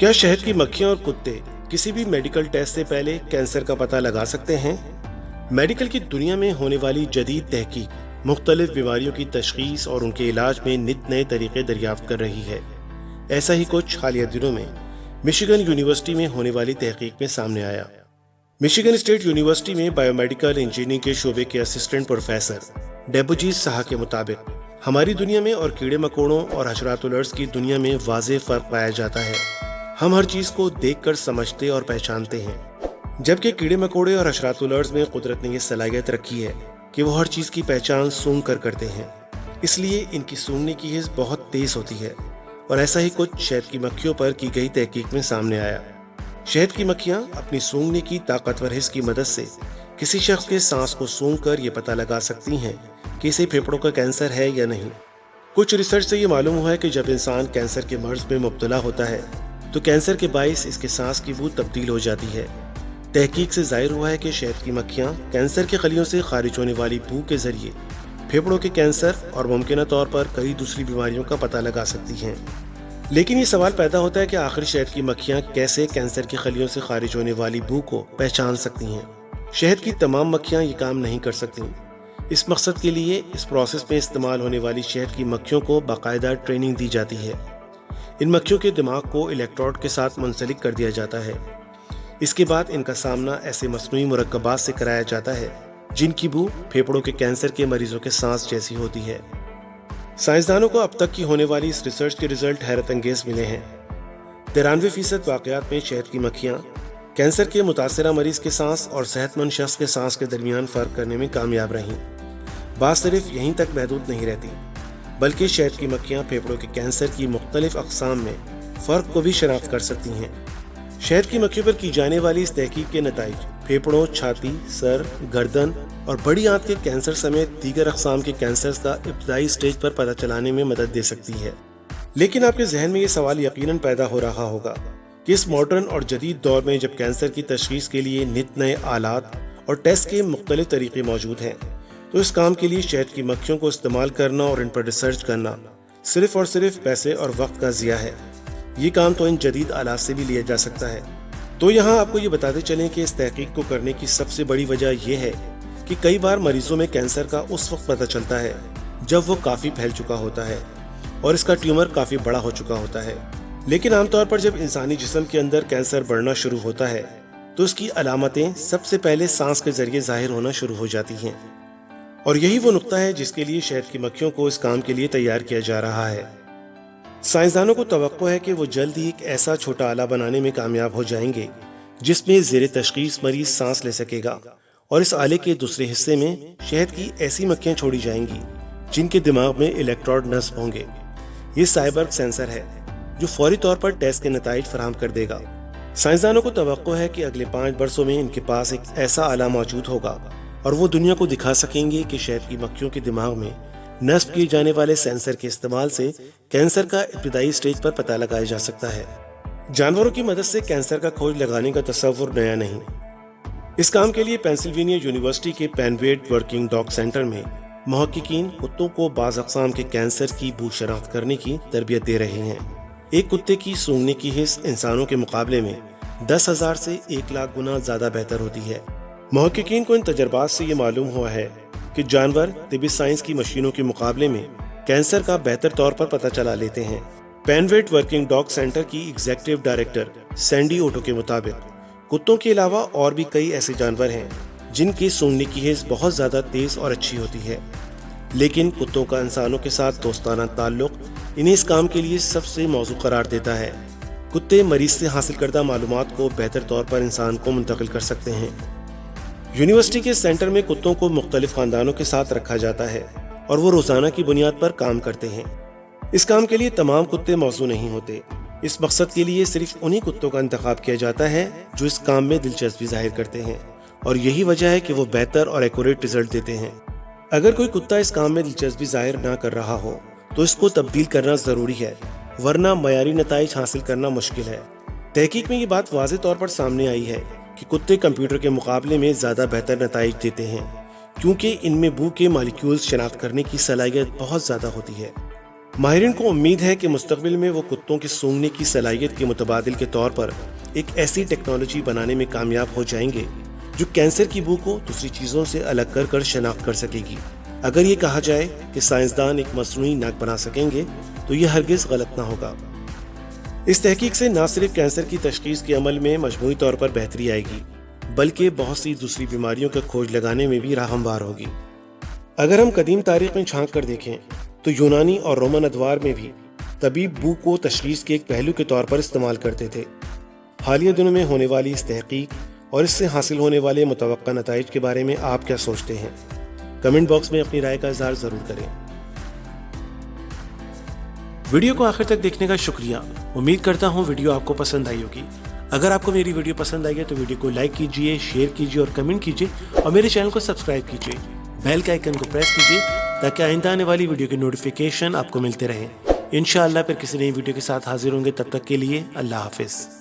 کیا شہد کی مکھیاں اور کتے کسی بھی میڈیکل ٹیسٹ سے پہلے کینسر کا پتہ لگا سکتے ہیں؟ میڈیکل کی دنیا میں ہونے والی جدید تحقیق مختلف بیماریوں کی تشخیص اور ان کے علاج میں نت نئے طریقے دریافت کر رہی ہے۔ ایسا ہی کچھ حالیہ دنوں میں مشیگن یونیورسٹی میں ہونے والی تحقیق میں سامنے آیا۔ مشیگن اسٹیٹ یونیورسٹی میں بائیو میڈیکل انجینئرنگ کے شعبے کے اسسٹنٹ پروفیسر ڈیبوجیت سہا کے مطابق ہماری دنیا میں اور کیڑے مکوڑوں اور حشرات الارض کی دنیا میں واضح فرق پایا جاتا ہے۔ ہم ہر چیز کو دیکھ کر سمجھتے اور پہچانتے ہیں، جبکہ کیڑے مکوڑے اور حشرات الارض میں قدرت نے یہ صلاحیت رکھی ہے کہ وہ ہر چیز کی پہچان سونگھ کر کرتے ہیں۔ اس لیے ان کی سونگھنے کی حس بہت تیز ہوتی ہے، اور ایسا ہی کچھ شہد کی مکھیوں پر کی گئی تحقیق میں سامنے آیا۔ شہد کی مکھیاں اپنی سونگھنے کی طاقتور حس کی مدد سے کسی شخص کے سانس کو سونگھ کر یہ پتہ لگا سکتی ہیں کہ اسے پھیپھڑوں کا کینسر ہے یا نہیں۔ کچھ ریسرچ سے یہ معلوم ہوا ہے کہ جب انسان کینسر کے مرض میں مبتلا ہوتا ہے تو کینسر کے باعث اس کے سانس کی بو تبدیل ہو جاتی ہے۔ تحقیق سے ظاہر ہوا ہے کہ شہد کی مکھیاں کینسر کے خلیوں سے خارج ہونے والی بو کے ذریعے پھیپھڑوں کے کینسر اور ممکنہ طور پر کئی دوسری بیماریوں کا پتہ لگا سکتی ہیں۔ لیکن یہ سوال پیدا ہوتا ہے کہ آخر شہد کی مکھیاں کیسے کینسر کے خلیوں سے خارج ہونے والی بو کو پہچان سکتی ہیں؟ شہد کی تمام مکھیاں یہ کام نہیں کر سکتیں۔ اس مقصد کے لیے اس پروسیس میں استعمال ہونے والی شہد کی مکھیوں کو باقاعدہ ٹریننگ دی جاتی ہے۔ ان مکھیوں کے دماغ کو الیکٹروڈ کے ساتھ منسلک کر دیا جاتا ہے۔ اس کے بعد ان کا سامنا ایسے مصنوعی مرکبات سے کرایا جاتا ہے جن کی بو پھیپھڑوں کے کینسر کے مریضوں کے سانس جیسی ہوتی ہے۔ سائنسدانوں کو اب تک کی ہونے والی اس ریسرچ کے رزلٹ حیرت انگیز ملے ہیں۔ 93% واقعات میں شہد کی مکھیاں کینسر کے متاثرہ مریض کے سانس اور صحت مند شخص کے سانس کے درمیان فرق کرنے میں کامیاب رہیں۔ بات صرف یہیں تک محدود نہیں رہتی، بلکہ شہد کی مکھیاں پھیپھڑوں کے کینسر کی مختلف اقسام میں فرق کو بھی شناخت کر سکتی ہیں۔ شہد کی مکھیوں پر کی جانے والی اس تحقیق کے نتائج پھیپھڑوں، چھاتی، سر، گردن اور بڑی آنت کے کینسر سمیت دیگر اقسام کے کینسرز کا ابتدائی سٹیج پر پتہ چلانے میں مدد دے سکتی ہے۔ لیکن آپ کے ذہن میں یہ سوال یقیناً پیدا ہو رہا ہوگا کہ اس ماڈرن اور جدید دور میں جب کینسر کی تشخیص کے لیے نت نئے آلات اور ٹیسٹ کے مختلف طریقے موجود ہیں، تو اس کام کے لیے شہد کی مکھیوں کو استعمال کرنا اور ان پر ریسرچ کرنا صرف اور صرف پیسے اور وقت کا ضیاع ہے۔ یہ کام تو ان جدید آلات سے بھی لیا جا سکتا ہے۔ تو یہاں آپ کو یہ بتاتے چلیں کہ اس تحقیق کو کرنے کی سب سے بڑی وجہ یہ ہے کہ کئی بار مریضوں میں کینسر کا اس وقت پتہ چلتا ہے جب وہ کافی پھیل چکا ہوتا ہے اور اس کا ٹیومر کافی بڑا ہو چکا ہوتا ہے۔ لیکن عام طور پر جب انسانی جسم کے اندر کینسر بڑھنا شروع ہوتا ہے تو اس کی علامتیں سب سے پہلے سانس کے ذریعے ظاہر ہونا شروع ہو جاتی ہیں، اور یہی وہ نقطہ ہے جس کے لیے شہد کی مکھیوں کو اس کام کے لیے تیار کیا جا رہا ہے۔ سائنسدانوں کو توقع ہے کہ وہ جلد ہی ایک ایسا چھوٹا آلہ بنانے میں کامیاب ہو جائیں گے جس میں زیر تشخیص مریض سانس لے سکے گا، اور اس آلے کے دوسرے حصے میں شہد کی ایسی مکھیاں چھوڑی جائیں گی جن کے دماغ میں الیکٹروڈ نصب ہوں گے۔ یہ سائبرگ سینسر ہے جو فوری طور پر ٹیسٹ کے نتائج فراہم کر دے گا۔ سائنسدانوں کو توقع ہے کہ اگلے 5 برسوں میں ان کے پاس ایک ایسا آلہ موجود ہوگا اور وہ دنیا کو دکھا سکیں گے کہ شہد کی مکھیوں کے دماغ میں نصب کیے جانے والے سینسر کے استعمال سے کینسر کا ابتدائی سٹیج پر پتہ لگایا جا سکتا ہے۔ جانوروں کی مدد سے کینسر کا کھوج لگانے کا تصور نیا نہیں۔ اس کام کے لیے پینسلوینیا یونیورسٹی کے پینویٹ ورکنگ ڈاگ سینٹر میں محققین کتوں کو بعض اقسام کے کینسر کی بو شناخت کرنے کی تربیت دے رہے ہیں۔ ایک کتے کی سونگھنے کی حس انسانوں کے مقابلے میں 10,000 سے 1,00,000 گنا زیادہ بہتر ہوتی ہے۔ محققین کو ان تجربات سے یہ معلوم ہوا ہے کہ جانور طبی سائنس کی مشینوں کے مقابلے میں کینسر کا بہتر طور پر پتہ چلا لیتے ہیں۔ پینویٹ ورکنگ ڈاگ سینٹر کی ایگزیکٹو ڈائریکٹر سینڈی اوٹو کے مطابق کتوں کے علاوہ اور بھی کئی ایسے جانور ہیں جن کی سونگھنے کی حس بہت زیادہ تیز اور اچھی ہوتی ہے، لیکن کتوں کا انسانوں کے ساتھ دوستانہ تعلق انہیں اس کام کے لیے سب سے موزوں قرار دیتا ہے۔ کتے مریض سے حاصل کردہ معلومات کو بہتر طور پر انسان کو منتقل کر سکتے ہیں۔ یونیورسٹی کے سینٹر میں کتوں کو مختلف خاندانوں کے ساتھ رکھا جاتا ہے اور وہ روزانہ کی بنیاد پر کام کرتے ہیں۔ اس کام کے لیے تمام کتے موزوں نہیں ہوتے۔ اس مقصد کے لیے صرف انہی کتوں کا انتخاب کیا جاتا ہے جو اس کام میں دلچسپی ظاہر کرتے ہیں، اور یہی وجہ ہے کہ وہ بہتر اور ایکوریٹ رزلٹ دیتے ہیں۔ اگر کوئی کتا اس کام میں دلچسپی ظاہر نہ کر رہا ہو تو اس کو تبدیل کرنا ضروری ہے، ورنہ معیاری نتائج حاصل کرنا مشکل ہے۔ تحقیق میں یہ بات واضح طور پر سامنے آئی ہے کہ کتے کمپیوٹر کے مقابلے میں زیادہ بہتر نتائج دیتے ہیں، کیونکہ ان میں بو کے مالیکیولز شناخت کرنے کی صلاحیت بہت زیادہ ہوتی ہے۔ ماہرین کو امید ہے کہ مستقبل میں وہ کتوں کے سونگھنے کی صلاحیت کے متبادل کے طور پر ایک ایسی ٹیکنالوجی بنانے میں کامیاب ہو جائیں گے جو کینسر کی بو کو دوسری چیزوں سے الگ کر شناخت کر سکے گی۔ اگر یہ کہا جائے کہ سائنسدان ایک مصنوعی ناک بنا سکیں گے تو یہ ہرگز غلط نہ ہوگا۔ اس تحقیق سے نہ صرف کینسر کی تشخیص کے عمل میں مجموعی طور پر بہتری آئے گی بلکہ بہت سی دوسری بیماریوں کا کھوج لگانے میں بھی راہ ہموار ہوگی۔ اگر ہم قدیم تاریخ میں جھانک کر دیکھیں تو یونانی اور رومن ادوار میں بھی طبیب بو کو تشخیص کے ایک پہلو کے طور پر استعمال کرتے تھے۔ حالیہ دنوں میں ہونے والی اس تحقیق اور اس سے حاصل ہونے والے متوقع نتائج کے بارے میں آپ کیا سوچتے ہیں؟ کمنٹ باکس میں اپنی رائے کا اظہار ضرور کریں۔ ویڈیو کو آخر تک دیکھنے کا شکریہ۔ امید کرتا ہوں ویڈیو آپ کو پسند آئی ہوگی۔ اگر آپ کو میری ویڈیو پسند آئی ہے تو ویڈیو کو لائک کیجئے، شیئر کیجئے اور کمنٹ کیجئے اور میرے چینل کو سبسکرائب کیجئے۔ بیل کے آئیکن کو پریس کیجئے تاکہ آئندہ آنے والی ویڈیو کے نوٹیفیکیشن آپ کو ملتے رہیں۔ انشاءاللہ پھر کسی نئی ویڈیو کے ساتھ حاضر ہوں گے، تب تک کے لیے اللہ حافظ۔